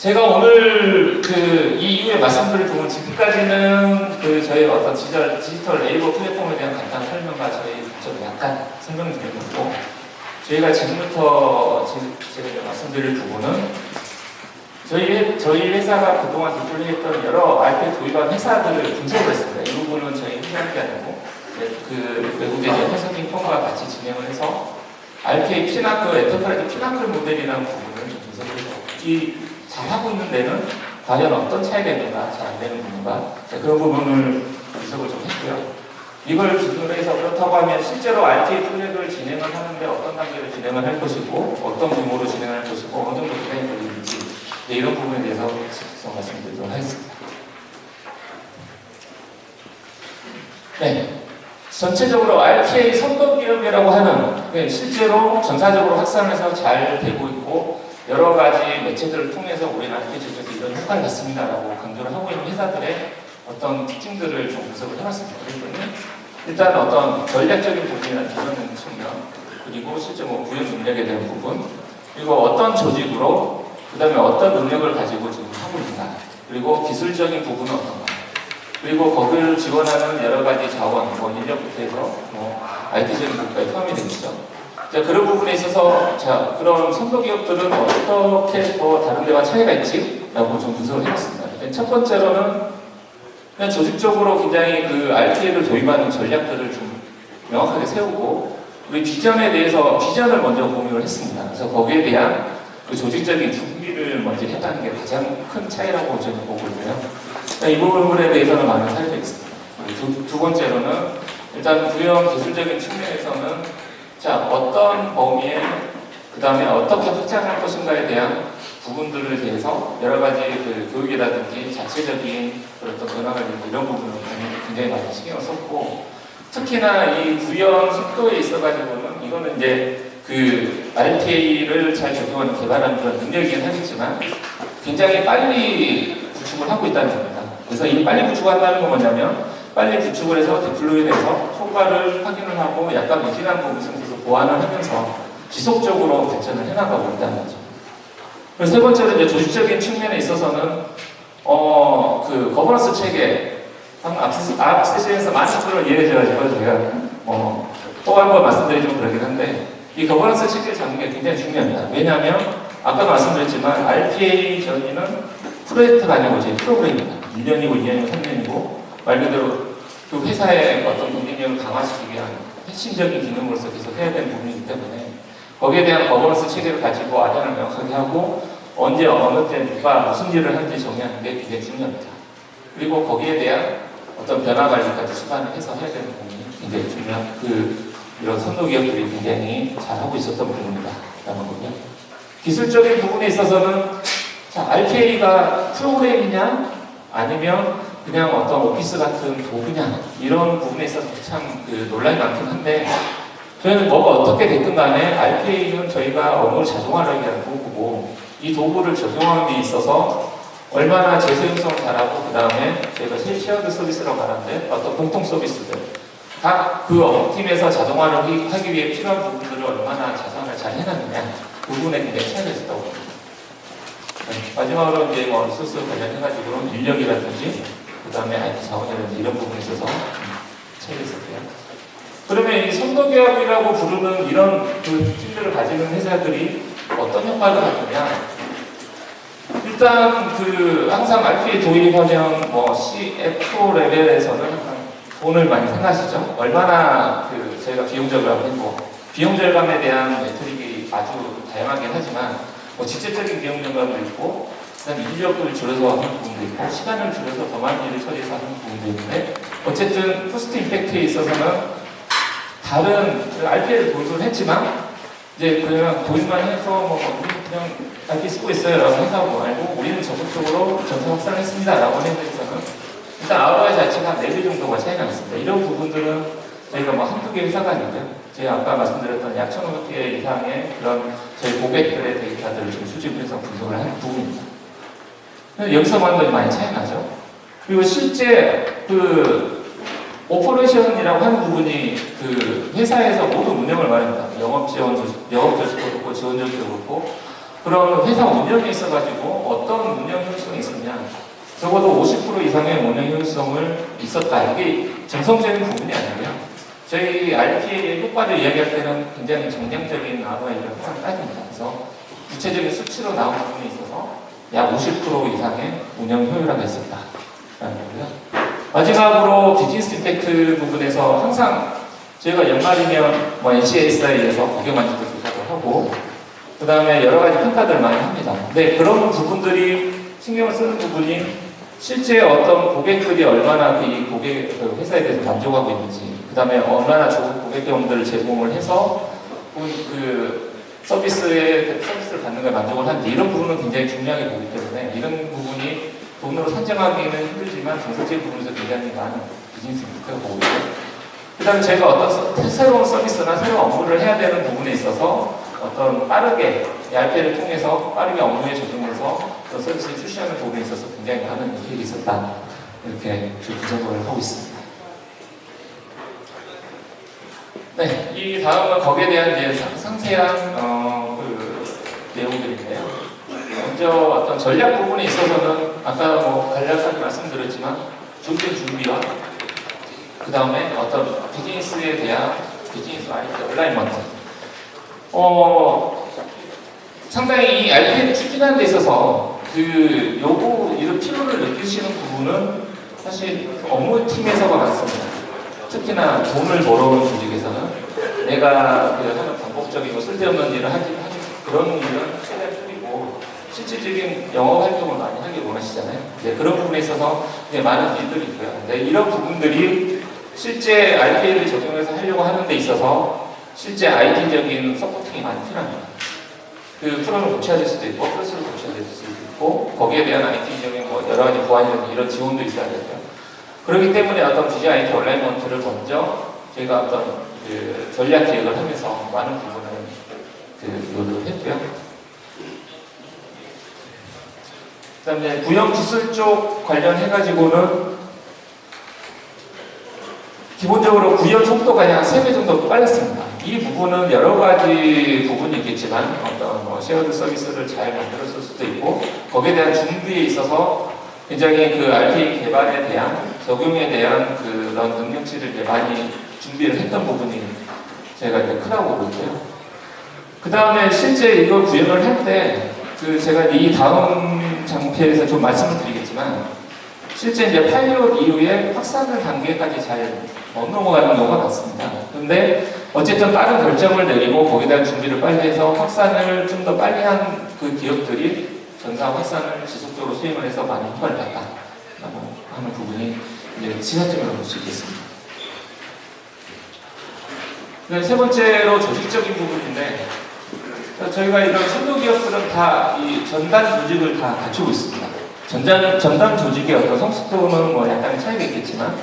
제가 오늘 이 이후에 말씀드릴 부분 지금까지는 저희 어떤 디지털 네이버 플랫폼에 대한 간단한 설명과 저희 좀 약간 설명을 드린 거고, 저희가 지금부터 제가 이제 말씀드릴 부분은 저희 회사가 그동안 디플레이했던 여러 RPA 도입한 회사들을 분석을 했습니다. 이 부분은 저희 회사한 게 아니고 외국의 해석인 펌과 같이 진행을 해서 RPA 피나클, 엔터프라이즈 피나클 모델이라는 부분을 좀 분석을 해서 잘하고 있는 데는 과연 어떤 차이가 있는가, 잘 안 되는 부분과 그런 부분을 분석을 좀 했고요. 이걸 기준으로 해서 그렇다고 하면 실제로 RTA 프로젝트를 진행을 하는데 어떤 단계로 진행을 할 것이고 어떤 규모로 진행할 것이고 어느 정도 기간이 걸리는지 이런 부분에 대해서 직접 말씀드리도록 하겠습니다. 네. 전체적으로 RTA 선도기업이라고 하는 실제로 전사적으로 확산해서 잘 되고 있고 여러 가지 매체들을 통해서 우리는 RTA 제조에서 이런 효과를 봤습니다라고 강조를 하고 있는 회사들의 어떤 특징들을 좀 분석을 해봤습니다. 그랬더니 일단 어떤 전략적인 부분이나 비전 측면, 그리고 실제 구현 능력에 대한 부분, 그리고 어떤 조직으로 그 다음에 어떤 능력을 가지고 지금 하고 있는가, 그리고 기술적인 부분은 어떤가, 그리고 거기를 지원하는 여러 가지 자원, 인력부터 해서 IT적인 부분까지 포함이 되겠죠. 자, 그런 부분에 있어서 그런 선도 기업들은 어떻게 더 다른 데와 차이가 있지? 라고 좀 분석을 해봤습니다. 첫 번째로는 그냥 조직적으로 굉장히 RPA를 도입하는 전략들을 좀 명확하게 세우고 우리 비전에 대해서 비전을 먼저 공유를 했습니다. 그래서 거기에 대한 조직적인 준비를 먼저 했다는 게 가장 큰 차이라고 저는 보고 있고요. 이 부분에 대해서는 많은 사례가 있습니다. 두 번째로는 일단 구형 기술적인 측면에서는 어떤 범위에 그 다음에 어떻게 확장할 것인가에 대한 부분들을 대해서 여러 가지 교육이라든지 자체적인 어떤 변화가 있고 이런 부분을 굉장히 많이 신경을 썼고, 특히나 이 구현 속도에 있어가지고는 이거는 이제 RTA를 잘 적용하는 개발하는 그런 능력이긴 하겠지만 굉장히 빨리 구축을 하고 있다는 겁니다. 그래서 이 빨리 구축한다는 건 뭐냐면 빨리 구축을 해서 디플로이해서 효과를 확인을 하고 약간 미진한 부분에 있어서 보완을 하면서 지속적으로 발전을 해나가고 있다는 거죠. 그리고 세 번째로 이제 조직적인 측면에 있어서는 거버넌스 체계, 앞 세션에서 많이 들어 이해해줘가지고 제가 또 한 번 말씀드리면 그러긴 한데 이 거버넌스 체계를 잡는 게 굉장히 중요합니다. 왜냐하면 아까 말씀드렸지만 RPA 전이는 프로젝트가 아니고 제 프로그램입니다. 1년이고 2년이고 3년이고 말 그대로 그 회사의 어떤 경쟁력을 강화시키기 위한 핵심적인 기능으로서 계속 해야 되는 부분이기 때문에 거기에 대한 거버넌스 체계를 가지고 아전을 명확하게 하고 언제 어느 때 누가 무슨 일을 하는지 정의하는 게 굉장히 중요합니다. 그리고 거기에 대한 어떤 변화 관리까지 수반을 해서 해야 되는 부분이 굉장히 중요한 이런 선도 기업들이 굉장히 잘하고 있었던 부분이다 라는 거고요. 기술적인 부분에 있어서는 RPA가 프로그램이냐 아니면 그냥 어떤 오피스 같은 도구냐 이런 부분에 있어서 참 논란이 많긴 한데 저희는 뭐가 어떻게 됐든 간에 RPA는 저희가 업무를 자동화하기 위한 도구고 이 도구를 적용하는 데 있어서 얼마나 재수 형성을 잘하고 그 다음에 저희가 쉐어드 서비스라고 말하는데 어떤 공통 서비스들 각 업무팀에서 자동화를 하기 위해 필요한 부분들을 얼마나 자산을 잘 해놨느냐 그 부분에 굉장히 차이가 있었다고 봅니다. 마지막으로 이제 리소스 관련해가지고 인력이라든지 그 다음에 IT 자원이라든지 이런 부분에 있어서 차이가 있었고요. 그러면 이 선도기업이라고 부르는 이런 특징들을 가지는 회사들이 어떤 효과를 하느냐? 일단 항상 RPA 도입하면 CFO 레벨에서는 돈을 많이 생각하시죠? 얼마나 저희가 비용 절감을 했고 비용 절감에 대한 메트릭이 아주 다양하긴 하지만 직접적인 비용 절감도 있고 그다음에 인력을 줄여서 하는 부분도 있고 시간을 줄여서 더 많은 일을 처리해서 하는 부분도 있는데 어쨌든 코스트 임팩트에 있어서는 다른 RPA를 도입을 했지만 이제 그냥 도입만 해서 그냥 RPA 쓰고 있어요 라고 생각하고 말고 우리는 적극적으로 전사 확산했습니다 라고 하는 데서는 일단 ROI 자체가 4배 정도가 차이가 났습니다. 이런 부분들은 저희가 한두 개 회사가 아니고요. 제가 아까 말씀드렸던 약 1,500개 이상의 그런 저희 고객들의 데이터들을 좀 수집해서 분석을 하는 부분입니다. 여기서만도 많이 차이 나죠. 그리고 실제 오퍼레이션이라고 하는 부분이 회사에서 모든 운영을 말합니다. 영업 조직도 그렇고 지원 조직도 그렇고 그런 회사 운영에 있어가지고 어떤 운영 효율성이 있었냐? 적어도 50% 이상의 운영 효율성을 있었다. 이게 정성적인 부분이 아니고요. 저희 RPA의 효과를 이야기할 때는 굉장히 정량적인 ROI를 항상 따집니다. 그래서 구체적인 수치로 나온 부분에 있어서 약 50% 이상의 운영 효율화가 있었다라는 거고요. 마지막으로 비즈니스 임팩트 부분에서 항상 저희가 연말이면 뭐 NCASI에서 고객 만족도 조사도 하고 그 다음에 여러 가지 평가들을 많이 합니다. 근데 그런 부분들이 신경을 쓰는 부분이 실제 어떤 고객들이 얼마나 이 그 회사에 대해서 만족하고 있는지, 그 다음에 얼마나 좋은 고객 경험들을 제공을 해서 그 서비스를 받는 거에 만족을 하는지, 이런 부분은 굉장히 중요하게 보기 때문에 이런 부분이 돈으로 산정하기는 힘들지만 정서적인 부분에서 굉장히 많은 비즈니스 임팩트가 보고 있고, 그 다음에 제가 어떤 새로운 서비스나 새로운 업무를 해야 되는 부분에 있어서 어떤 빠르게 RPA를 통해서 빠르게 업무에 적용해서 그 서비스를 출시하는 부분에 있어서 굉장히 많은 이익이 있었다. 이렇게 분석을 하고 있습니다. 네, 이 다음은 거기에 대한 이제 상세한 그 내용들인데요. 먼저 어떤 전략 부분에 있어서는 아까 뭐 간략하게 말씀드렸지만 준비와 그 다음에 어떤 비즈니스에 대한 비즈니스 IT 얼라이먼트. 상당히 이 RPA를 추진하는 데 있어서 그 요구, 이런 필요를 느끼시는 부분은 사실 업무팀에서가 많습니다. 특히나 돈을 벌어오는 조직에서는 내가 하는 반복적이고 쓸데없는 일을 하지 그런 일은 최대한 줄이고 실질적인 영업 활동을 많이 하길 원하시잖아요. 네, 그런 부분에 있어서 많은 일들이 있고요. 네, 이런 부분들이 실제 RPA를 적용해서 하려고 하는 데 있어서 실제 IT적인 서포팅이 많이 필요합니다. 그 프로그램을 고쳐질 수도 있고, 프로세스를 고쳐질 수도 있고, 거기에 대한 IT적인 뭐 여러 가지 보안적인 이런 지원도 있어야 되고요. 그렇기 때문에 어떤 비즈 IT 얼라이먼트를 먼저 저희가 어떤 그 전략 기획을 하면서 많은 부분을 요구를 했고요. 그 다음에 구형 기술 쪽 관련해가지고는 기본적으로 구현 속도가 약 3배 정도 빨랐습니다. 이 부분은 여러 가지 부분이 있겠지만 어떤 뭐 쉐어드 서비스를 잘 만들었을 수도 있고 거기에 대한 준비에 있어서 굉장히 그 RPA 개발에 대한 적용에 대한 그런 능력치를 많이 준비를 했던 부분이 제가 이제 크다고 보고 있고요. 그 다음에 실제 이걸 구현을 할 때 제가 이 다음 장표에서 좀 말씀을 드리겠지만 실제 이제 파일럿 이후에 확산을 단계까지 잘 못 넘어가는 경우가 많습니다. 근데 어쨌든 빠른 결정을 내리고 거기에 대한 준비를 빨리 해서 확산을 좀 더 빨리 한 그 기업들이 전사 확산을 지속적으로 수행을 해서 많이 효과를 봤다라고 하는 부분이 이제 시사점으로 볼 수 있겠습니다. 네, 세 번째로 조직적인 부분인데 저희가 이런 선도 기업들은 다 이 전단 조직을 다 갖추고 있습니다. 전단 조직의 어떤 성숙도는 뭐 약간의 차이가 있겠지만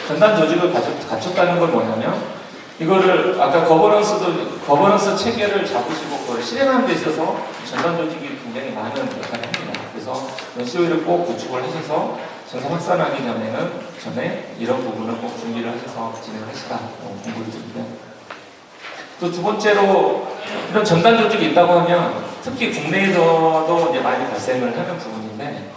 전단 조직을 갖췄다는 건 뭐냐면 이거를 아까 거버넌스 체계를 잡으시고 그걸 실행하는 데 있어서 전단 조직이 굉장히 많은 역할을 합니다. 그래서 COE를 꼭 구축을 하셔서 전사 확산하기 전에 이런 부분을 꼭 준비를 하셔서 진행하시라 공부를 드립니다. 또 두 번째로 이런 전단 조직이 있다고 하면 특히 국내에서도 이제 많이 발생을 하는 부분인데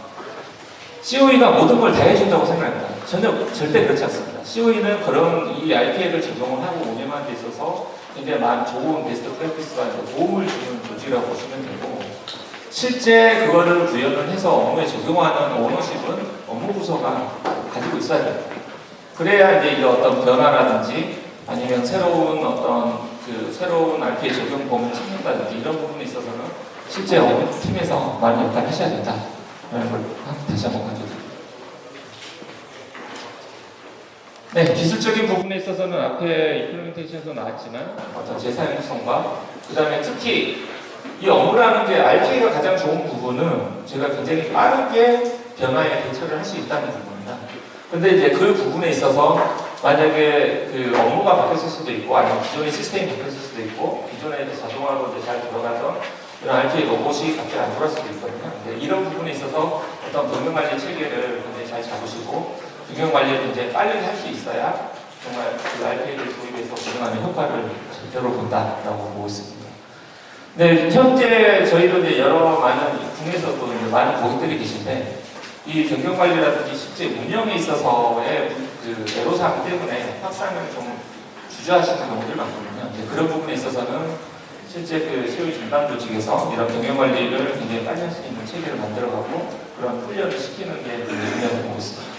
COE가 모든 걸 다 해준다고 생각합니다. 절대 그렇지 않습니다. COE는 그런 이 RPA를 적용을 하고 운영하는 데 있어서 굉장히 좋은 베스트 프랙티스가 도움을 주는 조직이라고 보시면 되고 실제 그거를 구현을 해서 업무에 적용하는 오너십은 업무 부서가 가지고 있어야 돼요. 그래야 이제 이 어떤 변화라든지 아니면 새로운 RPA 적용 범위를 찾는다든지 이런 부분에 있어서는 실제 업무팀에서 많은 역할을 하셔야 된다. 라는 걸 다시 한번 강조드립니다. 네, 기술적인 부분에 있어서는 앞에 임플리멘테이션에서 나왔지만 어떤 재사용성과 그 다음에 특히 이 업무라는 게 RPA가 가장 좋은 부분은 제가 굉장히 빠르게 변화에 대처를 할 수 있다는 부분입니다. 근데 이제 그 부분에 있어서 만약에 그 업무가 바뀌었을 수도 있고 아니면 기존의 시스템이 바뀌었을 수도 있고 기존에 자동화로 이제 잘 돌아가던 이런 RPA 로봇이 갑자기 안 돌아갈 수도 있거든요. 이런 부분에 있어서 어떤 경영관리 체계를 굉장히 잘 잡으시고 경영관리를 굉장히 빨리 할 수 있어야 정말 그 RPA를 도입해서 운영하는 효과를 제대로 본다라고 보고 있습니다. 네, 현재 저희도 이제 여러 많은 국내에서도 많은 고객들이 계신데 이 변경 관리라든지 실제 운영에 있어서의 그 애로사항 때문에 확산을 좀 주저하시는 경우들 많거든요. 그런 부분에 있어서는 실제 그 시의 중간 조직에서 이런 변경 관리를 굉장히 빨리 할 수 있는 체계를 만들어가고 그런 훈련을 시키는 게 의미라고 보고 있습니다.